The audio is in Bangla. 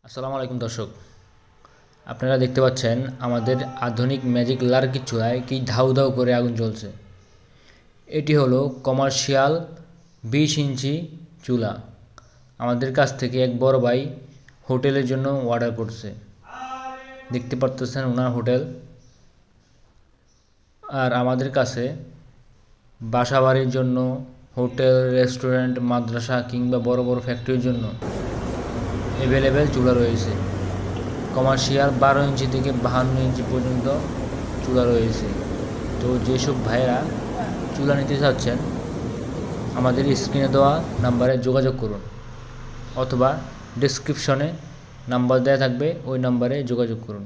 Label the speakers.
Speaker 1: আসসালামু আলাইকুম দর্শক, আপনারা দেখতে পাচ্ছেন আমাদের আধুনিক ম্যাজিক লার্কি চুলায় কি ধাউ ধাউ করে আগুন জ্বলছে। এটি হলো কমার্শিয়াল 20 ইঞ্চি চুলা। আমাদের কাছ থেকে এক বড় ভাই হোটেলের জন্য অর্ডার করছে। দেখতে পাচ্ছেন ওনার হোটেল। আর আমাদের কাছে বাসাবাড়ির জন্য, হোটেল, রেস্টুরেন্ট, মাদ্রাসা কিংবা বড় বড় ফ্যাক্টরির জন্য অ্যাভেলেবেল চুলা রয়েছে। কমার্শিয়াল 12 ইঞ্চি থেকে 52 ইঞ্চি পর্যন্ত চুলা রয়েছে। তো যেসব ভাইয়েরা চুলা নিতে চাচ্ছেন আমাদের স্ক্রিনে দেওয়া নাম্বারে যোগাযোগ করুন, অথবা ডেসক্রিপশনে নাম্বার দেওয়া থাকবে, ওই নাম্বারে যোগাযোগ করুন।